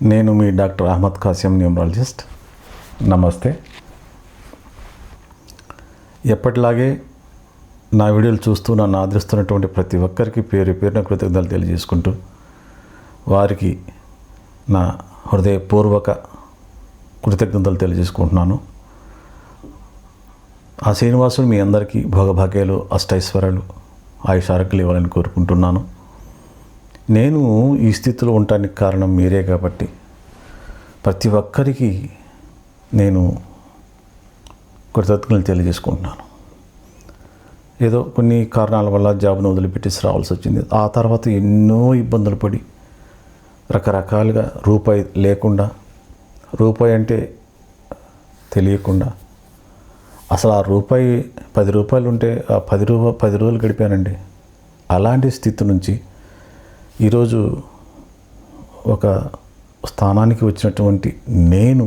నేను మీ doctor Ahmed Qasim numerologist. నమస్తే. ఎప్పటిలాగే నా వీడియోలు చూస్తూ నన్ను ఆదరిస్తున్నటువంటి ప్రతి ఒక్కరికి పేరు పేరున కృతజ్ఞతలు తెలియజేసుకుంటూ వారికి నా హృదయపూర్వక కృతజ్ఞతలు తెలియజేసుకుంటున్నాను. ఆ శ్రీనివాసుడు మీ అందరికీ భోగభాగ్యాలు, అష్టైశ్వర్యాలు, ఆయుషారోగ్యాలు ఇవ్వాలని కోరుకుంటున్నాను. నేను ఈ స్థితిలో ఉండటానికి కారణం మీరే కాబట్టి ప్రతి ఒక్కరికి నేను కృతజ్ఞతలు తెలియజేసుకుంటున్నాను. ఏదో కొన్ని కారణాల వల్ల జాబ్ను వదిలిపెట్టేసి రావాల్సి వచ్చింది. ఆ తర్వాత ఎన్నో ఇబ్బందులు పడి రకరకాలుగా రూపాయి లేకుండా, రూపాయి అంటే తెలియకుండా, అసలు ఆ రూపాయి 10 రూపాయలు ఉంటే ఆ 10 రోజులు గడిపానండి. అలాంటి స్థితి నుంచి ఈరోజు ఒక స్థానానికి వచ్చినటువంటి నేను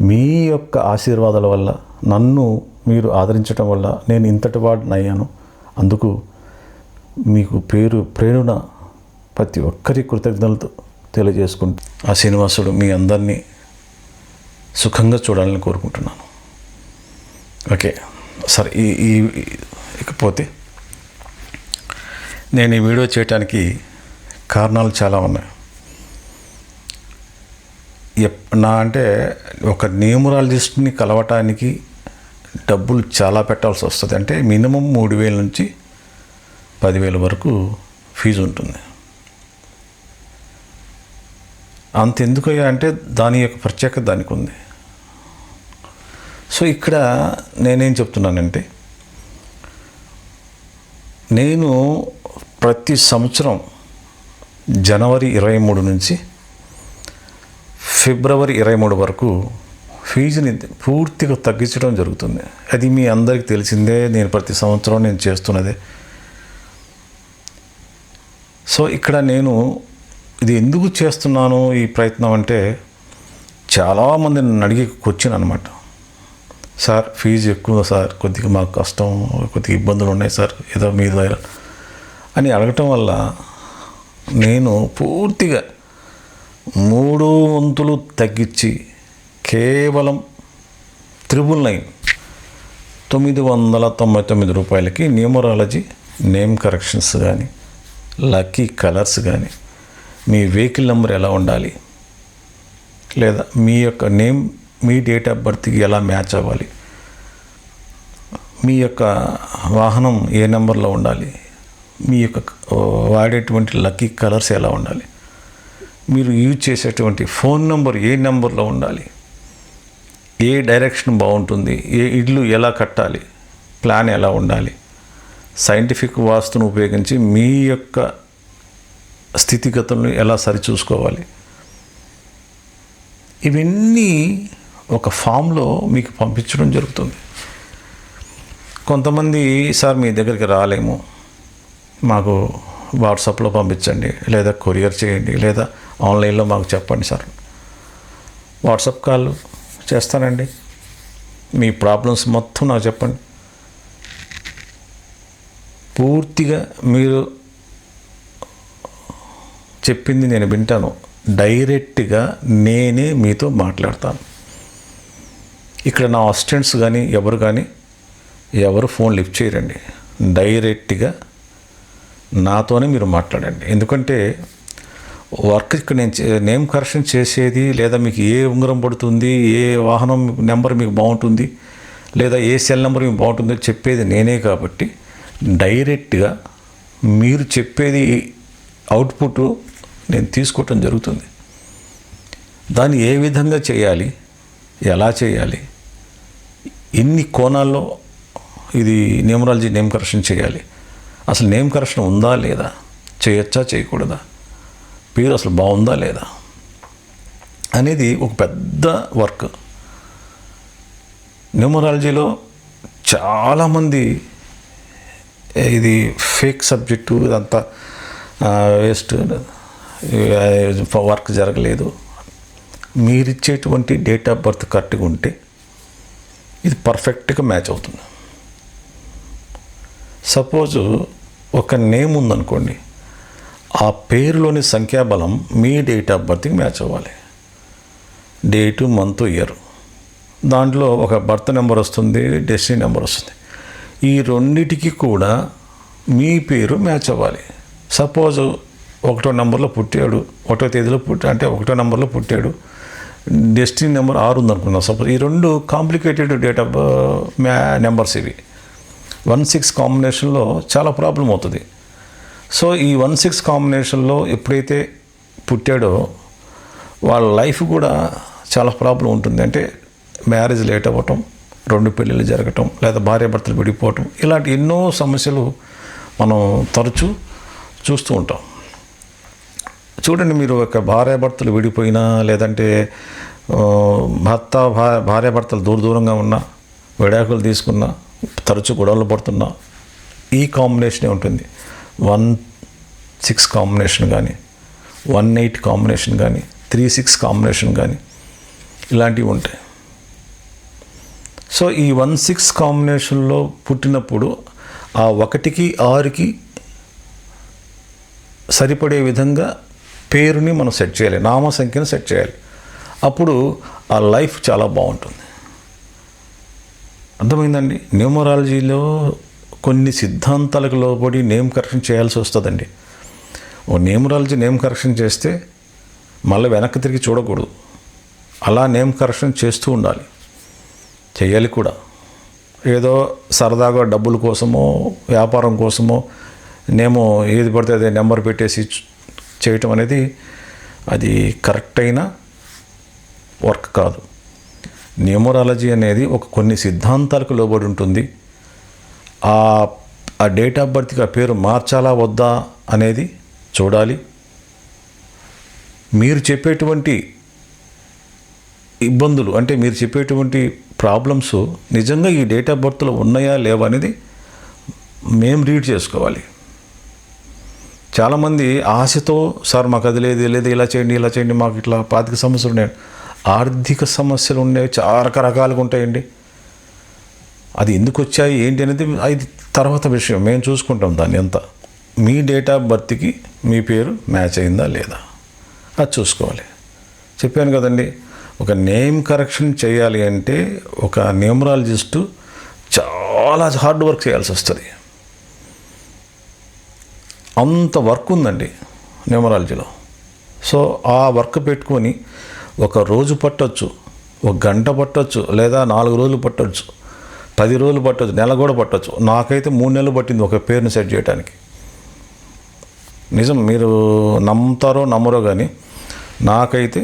మీ యొక్క ఆశీర్వాదాల వల్ల, నన్ను మీరు ఆదరించడం వల్ల నేను ఇంతటి వాడిని అయ్యాను. అందుకు మీకు ప్రేరణ ప్రతి ఒక్కరి కృతజ్ఞతలు తెలియజేసుకుంటూ ఆ శ్రీనివాసుడు మీ అందరినీ సుఖంగా చూడాలని కోరుకుంటున్నాను. ఓకే, సరే. ఇకపోతే నేను ఈ వీడియో చేయడానికి కారణాలు చాలా ఉన్నాయి. అంటే ఒక న్యూమరాలజిస్ట్ని కలవటానికి డబ్బులు చాలా పెట్టాల్సి వస్తుంది. అంటే మినిమం 3,000 నుంచి 10,000 వరకు ఫీజు ఉంటుంది. అంత ఎందుకయ్యా అంటే దాని యొక్క ప్రత్యేకత దానికి ఉంది. సో ఇక్కడ నేనేం చెప్తున్నానంటే, నేను ప్రతి సంవత్సరం జనవరి 23 నుంచి ఫిబ్రవరి 23 వరకు ఫీజుని పూర్తిగా తగ్గించడం జరుగుతుంది. అది మీ అందరికీ తెలిసిందే, నేను ప్రతి సంవత్సరం నేను చేస్తున్నదే. సో ఇక్కడ నేను ఇది ఎందుకు చేస్తున్నాను ఈ ప్రయత్నం అంటే, చాలామంది నన్ను అడిగే క్వశ్చన్ అనమాట. సార్ ఫీజు ఎక్కువ సార్, కొద్దిగా మాకు కష్టం, కొద్దిగా ఇబ్బందులు ఉన్నాయి సార్, ఏదో మీ ద్వారా అని అడగటం వల్ల నేను పూర్తిగా 3 వంతులు తగ్గించి కేవలం 999 రూపాయలకి న్యూమరాలజీ నేమ్ కరెక్షన్స్ కానీ, లక్కీ కలర్స్ కానీ, మీ వెహికల్ నెంబర్ ఎలా ఉండాలి, లేదా మీ యొక్క నేమ్ మీ డేట్ ఆఫ్ బర్త్కి ఎలా మ్యాచ్ అవ్వాలి, మీ యొక్క వాహనం ఏ నెంబర్లో ఉండాలి, మీ యొక్క వాడేటువంటి లక్కీ కలర్స్ ఎలా ఉండాలి, మీరు యూజ్ చేసేటువంటి ఫోన్ నెంబర్ ఏ నెంబర్లో ఉండాలి, ఏ డైరెక్షన్ బాగుంటుంది, ఏ ఇల్లు ఎలా కట్టాలి, ప్లాన్ ఎలా ఉండాలి, సైంటిఫిక్ వాస్తును ఉపయోగించి మీ యొక్క స్థితిగతులను ఎలా సరిచూసుకోవాలి, ఇవన్నీ ఒక ఫామ్లో మీకు పంపించడం జరుగుతుంది. కొంతమంది సార్ మీ దగ్గరికి రాలేము, మాకు వాట్సాప్లో పంపించండి, లేదా కొరియర్ చేయండి, లేదా ఆన్లైన్లో మాకు చెప్పండి సార్. వాట్సాప్ కాల్ చేస్తానండి, మీ ప్రాబ్లమ్స్ మొత్తం నాకు చెప్పండి. పూర్తిగా మీరు చెప్పింది నేను వింటాను. డైరెక్ట్గా నేనే మీతో మాట్లాడతాను. ఇక్కడ నా అసిస్టెంట్స్ కానీ ఎవరు ఫోన్ లిఫ్ట్ చేయరండి. డైరెక్ట్గా నాతోనే మీరు మాట్లాడండి. ఎందుకంటే వర్క్ ఇక్కడ నేను నేమ్ కరెక్షన్ చేసేది, లేదా మీకు ఏ ఉంగరం పడుతుంది, ఏ వాహనం నెంబర్ మీకు బాగుంటుంది, లేదా ఏ సెల్ నెంబర్ మీకు బాగుంటుందో చెప్పేది నేనే. కాబట్టి డైరెక్ట్గా మీరు చెప్పేది అవుట్పుట్ నేను తీసుకోవటం జరుగుతుంది. దాన్ని ఏ విధంగా చేయాలి, ఎలా చేయాలి, ఎన్ని కోణాల్లో ఇది న్యూమరాలజీ నేమ్ కరెక్షన్ చేయాలి, అసలు నేమ్ కరెక్షన్ ఉందా లేదా, చేయొచ్చా చేయకూడదా, పేరు అసలు బాగుందా లేదా అనేది ఒక పెద్ద వర్క్. న్యూమరాలజీలో చాలామంది ఇది ఫేక్ సబ్జెక్టు, ఇదంతా వేస్ట్, వర్క్ జరగలేదు. మీరిచ్చేటువంటి డేట్ ఆఫ్ బర్త్ కరెక్ట్గా ఉంటే ఇది పర్ఫెక్ట్గా మ్యాచ్ అవుతుంది. సపోజు ఒక నేమ్ ఉందనుకోండి, ఆ పేరులోని సంఖ్యాబలం మీ డేట్ ఆఫ్ బర్త్కి మ్యాచ్ అవ్వాలి. Date, month, year. దాంట్లో ఒక బర్త్ నెంబర్ వస్తుంది, డెస్టినీ నెంబర్ వస్తుంది. ఈ రెండిటికి కూడా మీ పేరు మ్యాచ్ అవ్వాలి. సపోజ్ 1వ నెంబర్లో పుట్టాడు, 1వ తేదీలో అంటే 1వ నెంబర్లో పుట్టాడు, డెస్టినీ నెంబర్ 6 ఉందనుకున్నాం. సపోజ్ ఈ రెండు కాంప్లికేటెడ్ డేట్ ఆఫ్ నెంబర్స్ ఇవి. 1-6 కాంబినేషన్లో చాలా ప్రాబ్లం అవుతుంది. సో ఈ 1-6 కాంబినేషన్లో ఎప్పుడైతే పుట్టాడో వాళ్ళ లైఫ్ కూడా చాలా ప్రాబ్లం ఉంటుంది. అంటే మ్యారేజ్ లేట్ అవ్వటం, 2 పెళ్ళిళ్ళు జరగటం, లేదా భార్యాభర్తలు విడిపోవటం, ఇలాంటి ఎన్నో సమస్యలు మనం తరచూ చూస్తూ ఉంటాం. చూడండి, మీరు ఒక భార్యాభర్తలు విడిపోయినా, లేదంటే భార్యాభర్తలు దూరంగా ఉన్నా, విడాకులు తీసుకున్నా, తరచూ గొడవలు పడుతున్నా, ఈ కాంబినేషనే ఉంటుంది. 1-6 కాంబినేషన్ కానీ, 1-8 కాంబినేషన్ కానీ, 3-6 కాంబినేషన్ కానీ, ఇలాంటివి ఉంటాయి. సో ఈ 1-6 కాంబినేషన్లో పుట్టినప్పుడు ఆ 1కి 6కి సరిపడే విధంగా పేరుని మనం సెట్ చేయాలి, నామ సంఖ్యను సెట్ చేయాలి. అప్పుడు ఆ లైఫ్ చాలా బాగుంటుంది. అర్థమైందండి? న్యూమరాలజీలో కొన్ని సిద్ధాంతాలకు లోబడి నేమ్ కరెక్షన్ చేయాల్సి వస్తుందండి. ఓ న్యూమరాలజీ నేమ్ కరెక్షన్ చేస్తే మళ్ళీ వెనక్కి తిరిగి చూడకూడదు. అలా నేమ్ కరెక్షన్ చేస్తూ ఉండాలి, చేయాలి కూడా. ఏదో సరదాగా డబ్బుల కోసమో, వ్యాపారం కోసమో నేమో ఏది పడితే అదే నెంబర్ పెట్టేసి చేయటం అనేది అది కరెక్ట్ అయిన వర్క్ కాదు. న్యూమరాలజీ అనేది కొన్ని సిద్ధాంతాలకు లోబడి ఉంటుంది. ఆ డేట్ ఆఫ్ బర్త్కి ఆ పేరు మార్చాలా వద్దా అనేది చూడాలి. మీరు చెప్పేటువంటి ఇబ్బందులు, అంటే మీరు చెప్పేటువంటి ప్రాబ్లమ్స్ నిజంగా ఈ డేట్ ఆఫ్ బర్త్లో ఉన్నాయా లేవా అనేది మేము రీడ్ చేసుకోవాలి. చాలామంది ఆశతో, సార్ మాకు అది లేదు ఇలా చేయండి, మాకు ఇట్లా 25 సమస్యలు ఉన్నాయి, ఆర్థిక సమస్యలు ఉన్నాయి, చాలా రకరకాలుగా ఉంటాయండి. అది ఎందుకు వచ్చాయి ఏంటి అనేది అది తర్వాత విషయం, మేము చూసుకుంటాం దాన్ని. ఎంత మీ డేట్ ఆఫ్ బర్త్కి మీ పేరు మ్యాచ్ అయిందా లేదా అది చూసుకోవాలి. చెప్పాను కదండి, ఒక నేమ్ కరెక్షన్ చేయాలి అంటే ఒక న్యూమరాలజిస్టు చాలా హార్డ్ వర్క్ చేయాల్సి వస్తుంది. అంత వర్క్ ఉందండి న్యూమరాలజీలో. సో ఆ వర్క్ పెట్టుకొని ఒక రోజు పట్టొచ్చు, ఒక గంట పట్టొచ్చు, లేదా 4 రోజులు పట్టొచ్చు, 10 రోజులు పట్టొచ్చు, నెల కూడా పట్టొచ్చు. నాకైతే 3 నెలలు పట్టింది ఒక పేరుని సెట్ చేయడానికి. నిజం, మీరు నమ్ముతారో నమ్మరో కానీ నాకైతే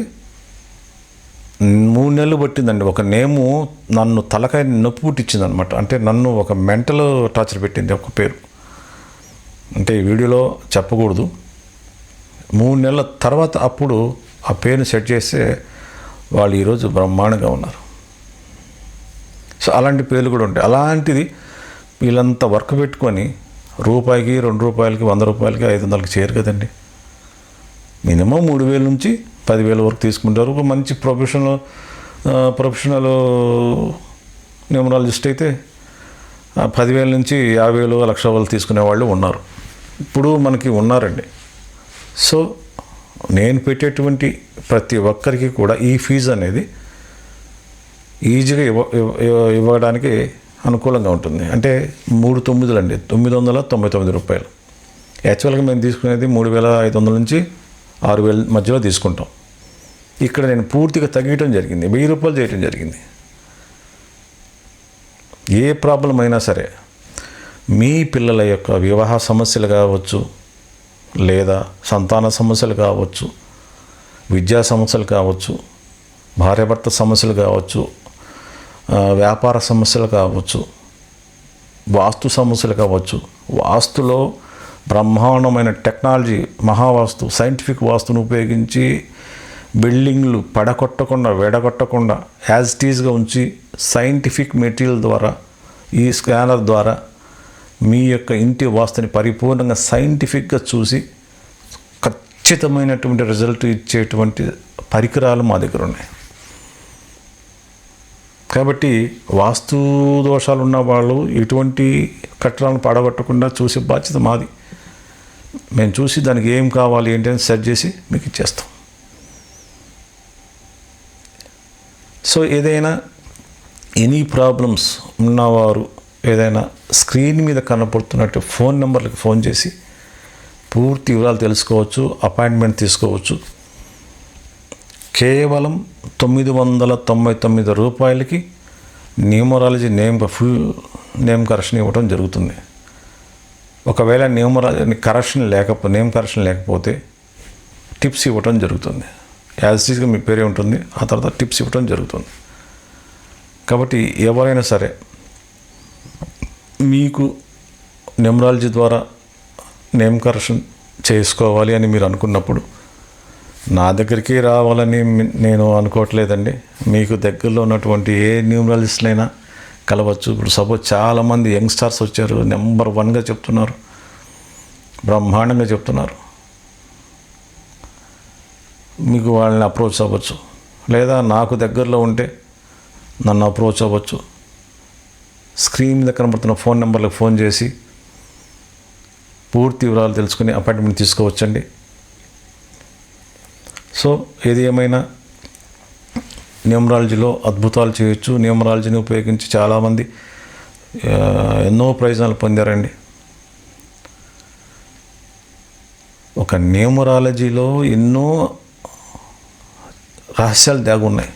3 నెలలు పట్టిందండి. ఒక నేము నన్ను తలకాయ నొప్పి పుట్టించింది అనమాట. అంటే నన్ను ఒక మెంటల్ టార్చర్ పెట్టింది ఒక పేరు. అంటే ఈ వీడియోలో చెప్పకూడదు. 3 నెలల తర్వాత అప్పుడు ఆ పేరుని సెట్ చేస్తే వాళ్ళు ఈరోజు బ్రహ్మాండంగా ఉన్నారు. సో అలాంటి పేర్లు కూడా ఉంటాయి. అలాంటిది వీళ్ళంతా వర్క్ పెట్టుకొని రూపాయికి, 2 రూపాయలకి, 100 రూపాయలకి, 500కి చేయరు కదండి. మినిమం 3,000 నుంచి 10,000 వరకు తీసుకుంటారు. ఒక మంచి ప్రొఫెషనల్ న్యూమరాలజిస్ట్ అయితే 10,000 నుంచి 50,000, 1,00,000 తీసుకునే వాళ్ళు ఉన్నారు. ఇప్పుడు మనకి ఉన్నారండి. సో నేను పెట్టేటువంటి ప్రతి ఒక్కరికి కూడా ఈ ఫీజు అనేది ఈజీగా ఇవ్వడానికి అనుకూలంగా ఉంటుంది. అంటే 3/9 అండి, 999 రూపాయలు. యాక్చువల్గా మేము తీసుకునేది 3,500 నుంచి 6,000 మధ్యలో తీసుకుంటాం. ఇక్కడ నేను పూర్తిగా తగ్గటం జరిగింది, 1000 రూపాయలు చేయటం జరిగింది. ఏ ప్రాబ్లం అయినా సరే, మీ పిల్లల యొక్క వివాహ సమస్యలు కావచ్చు, లేదా సంతాన సమస్యలు కావచ్చు, విద్యా సమస్యలు కావచ్చు, భార్యాభర్త సమస్యలు కావచ్చు, వ్యాపార సమస్యలు కావచ్చు, వాస్తు సమస్యలు కావచ్చు. వాస్తులో బ్రహ్మాండమైన టెక్నాలజీ, మహావాస్తు, సైంటిఫిక్ వాస్తును ఉపయోగించి బిల్డింగ్లు పడగొట్టకుండా, వెడగొట్టకుండా యాజ్ ఇట్ ఈజ్గా ఉంచి సైంటిఫిక్ మెటీరియల్ ద్వారా, ఈ స్కానర్ ద్వారా మీ యొక్క ఇంటి వాస్తుని పరిపూర్ణంగా సైంటిఫిక్గా చూసి ఖచ్చితమైనటువంటి రిజల్ట్ ఇచ్చేటువంటి పరికరాలు మా దగ్గర ఉన్నాయి. కాబట్టి వాస్తు దోషాలు ఉన్న వాళ్ళు ఎటువంటి కట్టడాలను పడగొట్టకుండా చూసే బాధ్యత మాది. మేము చూసి దానికి ఏం కావాలి ఏంటి అని సెర్చ్ చేసి మీకు ఇచ్చేస్తాం. సో ఏదైనా ఎనీ ప్రాబ్లమ్స్ ఉన్నవారు ఏదైనా స్క్రీన్ మీద కనపడుతున్నట్టు ఫోన్ నెంబర్లకు ఫోన్ చేసి పూర్తి వివరాలు తెలుసుకోవచ్చు, అపాయింట్మెంట్ తీసుకోవచ్చు. కేవలం 999 రూపాయలకి న్యూమరాలజీ ఫుల్ నేమ్ కరెక్షన్ ఇవ్వడం జరుగుతుంది. ఒకవేళ నేమ్ కరెక్షన్ లేకపోతే టిప్స్ ఇవ్వటం జరుగుతుంది. యాజ్ ఈజ్గా మీ పేరే ఉంటుంది, ఆ తర్వాత టిప్స్ ఇవ్వటం జరుగుతుంది. కాబట్టి ఎవరైనా సరే మీకు న్యూమరాలజీ ద్వారా నేమ్ కరెక్షన్ చేసుకోవాలి అని మీరు అనుకున్నప్పుడు నా దగ్గరికి రావాలని నేను అనుకోవట్లేదండి. మీకు దగ్గరలో ఉన్నటువంటి ఏ న్యూమరాలజిస్ట్లైనా కలవచ్చు. ఇప్పుడు సపోజ్ చాలామంది యంగ్స్టర్స్ వచ్చారు, నెంబర్ 1గా చెప్తున్నారు, బ్రహ్మాండంగా చెప్తున్నారు. మీకు వాళ్ళని అప్రోచ్ అవ్వచ్చు, లేదా నాకు దగ్గరలో ఉంటే నన్ను అప్రోచ్ అవ్వచ్చు. స్క్రీన్ మీద కనబడుతున్న ఫోన్ నెంబర్లకు ఫోన్ చేసి పూర్తి వివరాలు తెలుసుకుని అపాయింట్మెంట్ తీసుకోవచ్చండి. సో ఏది ఏమైనా న్యూమరాలజీలో అద్భుతాలు చేయొచ్చు. న్యూమరాలజీని ఉపయోగించి చాలామంది ఎన్నో ప్రయోజనాలు పొందారండి. ఒక న్యూమరాలజీలో ఎన్నో రహస్యాలు దాగి ఉన్నాయి.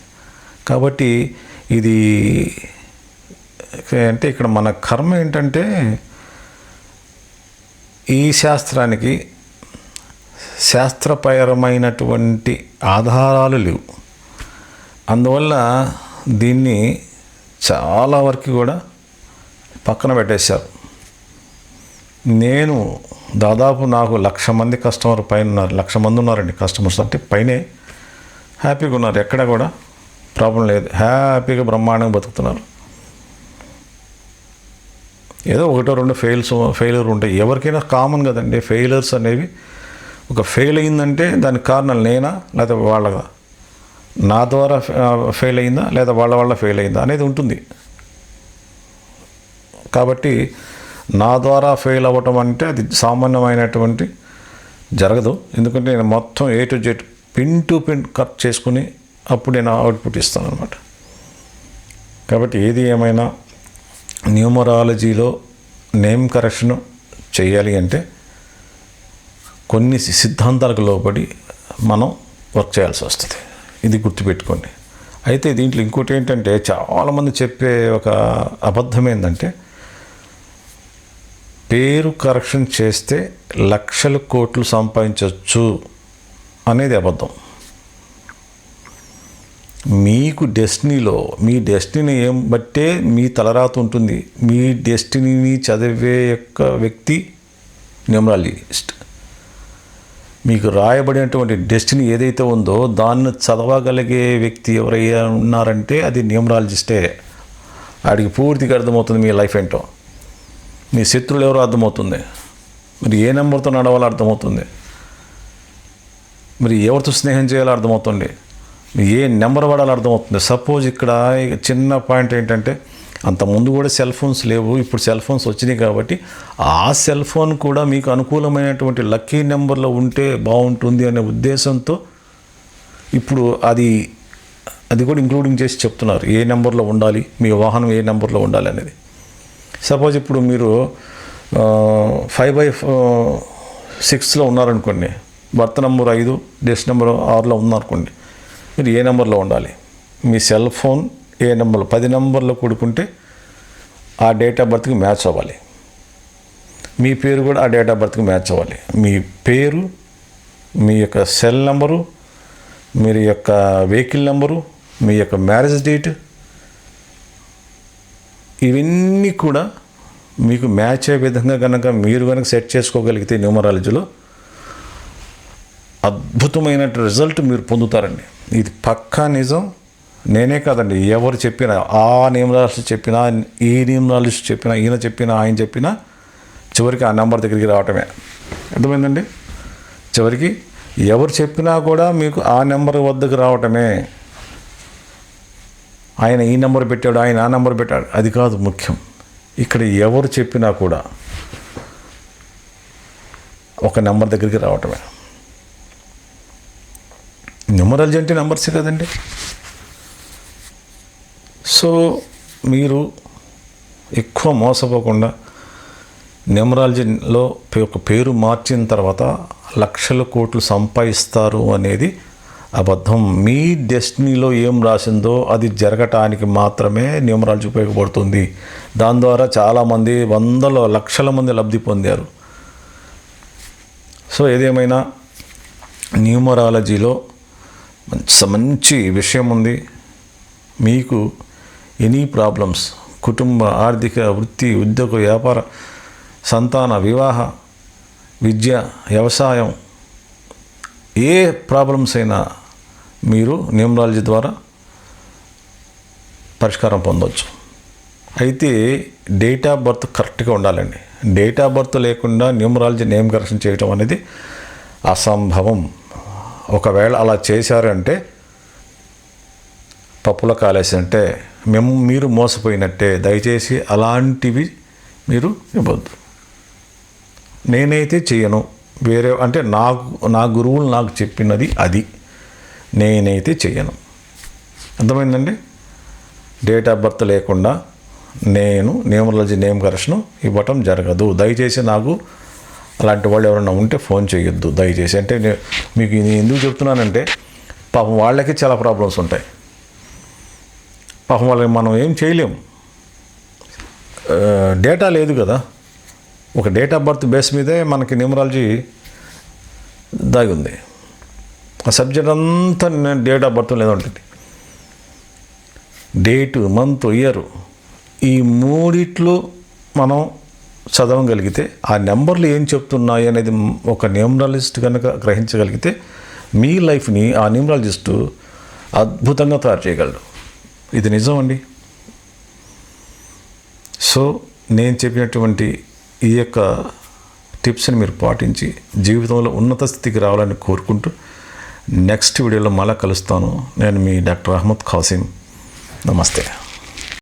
కాబట్టి ఇది అంటే ఇక్కడ మన కర్మ ఏంటంటే ఈ శాస్త్రానికి శాస్త్రపరమైనటువంటి ఆధారాలు లేవు. అందువల్ల దీన్ని చాలా వరకు కూడా పక్కన పెట్టేశారు. నేను దాదాపు నాకు 1,00,000 మంది కస్టమర్ పైన ఉన్నారు, 1,00,000 మంది ఉన్నారండి కస్టమర్స్, అంటే పైనే హ్యాపీగా ఉన్నారు, ఎక్కడ కూడా ప్రాబ్లం లేదు, హ్యాపీగా బ్రహ్మాండంగా బతుకుతున్నారు. ఏదో 1-2 ఫెయిల్యూర్ ఉంటాయి, ఎవరికైనా కామన్ కదండి. ఫెయిల్యూర్స్ అనేవి ఒక ఫెయిల్ అయిందంటే దానికి కారణం నేనా లేదా వాళ్ళగా, నా ద్వారా ఫెయిల్ అయిందా లేదా వాళ్ళ ఫెయిల్ అయిందా అనేది ఉంటుంది. కాబట్టి నా ద్వారా ఫెయిల్ అవ్వటం అంటే అది సామాన్యమైనటువంటి జరగదు. ఎందుకంటే నేను మొత్తం A to Z pin to pin cut చేసుకుని అప్పుడు నేను అవుట్పుట్ ఇస్తాను అనమాట. కాబట్టి ఏది ఏమైనా న్యూమరాలజీలో నేమ్ కరెక్షన్ చేయాలి అంటే కొన్ని సిద్ధాంతాలకు లోబడి మనం వర్క్ చేయాల్సి వస్తుంది. ఇది గుర్తుపెట్టుకోండి. అయితే దీంట్లో ఇంకోటి ఏంటంటే చాలామంది చెప్పే ఒక అబద్ధం ఏంటంటే పేరు కరెక్షన్ చేస్తే లక్షల కోట్లు సంపాదించవచ్చు అనేది అబద్ధం. మీకు డెస్టినీలో మీ డెస్టినీ ఏం బట్టే మీ తలరాత ఉంటుంది. మీ డెస్టినీని చదివే యొక్క వ్యక్తి న్యూమరాలజిస్ట్. మీకు రాయబడినటువంటి డెస్టినీ ఏదైతే ఉందో దాన్ని చదవగలిగే వ్యక్తి ఎవరైనా ఉన్నారంటే అది న్యూమరాలజిస్టే. వాడికి పూర్తిగా అర్థమవుతుంది మీ లైఫ్ ఏంటో, మీ శత్రువులు ఎవరో అర్థమవుతుంది, మరి ఏ నెంబర్తో నడవాలో అర్థమవుతుంది, మరి ఎవరితో స్నేహం చేయాలో అర్థమవుతుంది, ఏ నెంబర్ వాడాలో అర్థమవుతుంది. సపోజ్ ఇక్కడ చిన్న పాయింట్ ఏంటంటే అంతకుముందు కూడా సెల్ ఫోన్స్ లేవు, ఇప్పుడు సెల్ ఫోన్స్ వచ్చినాయి. కాబట్టి ఆ సెల్ ఫోన్ కూడా మీకు అనుకూలమైనటువంటి లక్కీ నెంబర్లో ఉంటే బాగుంటుంది అనే ఉద్దేశంతో ఇప్పుడు అది కూడా ఇంక్లూడింగ్ చేసి చెప్తున్నారు ఏ నెంబర్లో ఉండాలి, మీ వాహనం ఏ నెంబర్లో ఉండాలి అనేది. సపోజ్ ఇప్పుడు మీరు 5/6లో ఉన్నారనుకోండి, బర్త్ నెంబర్ 5, డెస్ట్ నెంబర్ 6లో ఉన్నారనుకోండి, మీరు ఏ నెంబర్లో ఉండాలి. మీ సెల్ ఫోన్ ఏ నెంబర్లో 10 నెంబర్లో కూడుకుంటే ఆ డేట్ ఆఫ్ బర్త్కి మ్యాచ్ అవ్వాలి. మీ పేరు కూడా ఆ డేట్ ఆఫ్ బర్త్కి మ్యాచ్ అవ్వాలి. మీ పేరు, మీ యొక్క సెల్ నెంబరు, మీరు యొక్క వెహికల్ నెంబరు, మీ యొక్క మ్యారేజ్ డేట్, ఇవన్నీ కూడా మీకు మ్యాచ్ అయ్యే విధంగా కనుక మీరు సెట్ చేసుకోగలిగితే న్యూమరాలజీలో అద్భుతమైన రిజల్ట్ మీరు పొందుతారండి. ఇది పక్కా నిజం. నేనే కాదండి, ఎవరు చెప్పినా, ఆ న్యూమరాలజిస్ట్ చెప్పినా, ఈ న్యూమరాలజిస్ట్ చెప్పినా, ఈయన చెప్పినా, ఆయన చెప్పినా చివరికి ఆ నెంబర్ దగ్గరికి రావటమే. అర్థమైందండి? చివరికి ఎవరు చెప్పినా కూడా మీకు ఆ నెంబర్ వద్దకు రావటమే. ఆయన ఈ నెంబర్ పెట్టాడు, ఆయన ఆ నెంబర్ పెట్టాడు, అది కాదు ముఖ్యం. ఇక్కడ ఎవరు చెప్పినా కూడా ఒక నెంబర్ దగ్గరికి రావటమే. న్యూమరాలజీ అంటే నెంబర్సే కదండి. సో మీరు ఎక్కువ మోసపోకుండా న్యూమరాలజీలో ఒక పేరు మార్చిన తర్వాత లక్షల కోట్లు సంపాదిస్తారు అనేది అబద్ధం. మీ డెస్టినీలో ఏం రాసిందో అది జరగటానికి మాత్రమే న్యూమరాలజీ ఉపయోగపడుతుంది. దాని ద్వారా చాలామంది వందల లక్షల మంది లబ్ధి పొందారు. సో ఏదేమైనా న్యూమరాలజీలో మంచి విషయం ఉంది. మీకు ఎనీ ప్రాబ్లమ్స్, కుటుంబ, ఆర్థిక, వృత్తి, ఉద్యోగ, వ్యాపార, సంతాన, వివాహ, విద్య, వ్యవసాయం, ఏ ప్రాబ్లమ్స్ అయినా మీరు న్యూమరాలజీ ద్వారా పరిష్కారం పొందవచ్చు. అయితే డేట్ ఆఫ్ బర్త్ కరెక్ట్గా ఉండాలండి. డేట్ ఆఫ్ బర్త్ లేకుండా న్యూమరాలజీ నేమ్ కరెక్షన్ చేయటం అనేది అసంభవం. ఒకవేళ అలా చేశారంటే పప్పుల కాలేసంటే మీరు మోసపోయినట్టే. దయచేసి అలాంటివి మీరు ఇవ్వద్దు. నేనైతే చేయను. వేరే అంటే నా గురువులు నాకు చెప్పినది అది, నేనైతే చెయ్యను. అర్థమైందండి? డేట్ ఆఫ్ బర్త్ లేకుండా నేను న్యూమరాలజీ నేమ్ కరెక్షన్ ఇవ్వటం జరగదు. దయచేసి నాకు అలాంటి వాళ్ళు ఎవరైనా ఉంటే ఫోన్ చేయొద్దు దయచేసి. అంటే మీకు ఎందుకు చెప్తున్నానంటే పాపం వాళ్ళకి చాలా ప్రాబ్లమ్స్ ఉంటాయి. పాపం వాళ్ళకి మనం ఏం చేయలేం. డేటా లేదు కదా. ఒక డేట్ ఆఫ్ బర్త్ బేస్ మీదే మనకి న్యూమరాలజీ దాగి ఉంది. ఆ సబ్జెక్ట్ అంతా డేట్ ఆఫ్ బర్త్ లేదా ఉంటుంది. డేటు, మంత్, ఇయర్, ఈ మూడిట్లో మనం చదవగలిగితే ఆ నెంబర్లు ఏం చెప్తున్నాయి అనేది ఒక న్యూమరాలజిస్ట్ కనుక గ్రహించగలిగితే మీ లైఫ్ని ఆ న్యూమరాలజిస్టు అద్భుతంగా తయారు చేయగలడు. ఇది నిజం అండి. సో నేను చెప్పినటువంటి ఈ యొక్క టిప్స్ని మీరు పాటించి జీవితంలో ఉన్నత స్థితికి రావాలని కోరుకుంటూ నెక్స్ట్ వీడియోలో మళ్ళీ కలుస్తాను. నేను మీ డాక్టర్ అహ్మద్ ఖాసిం. నమస్తే.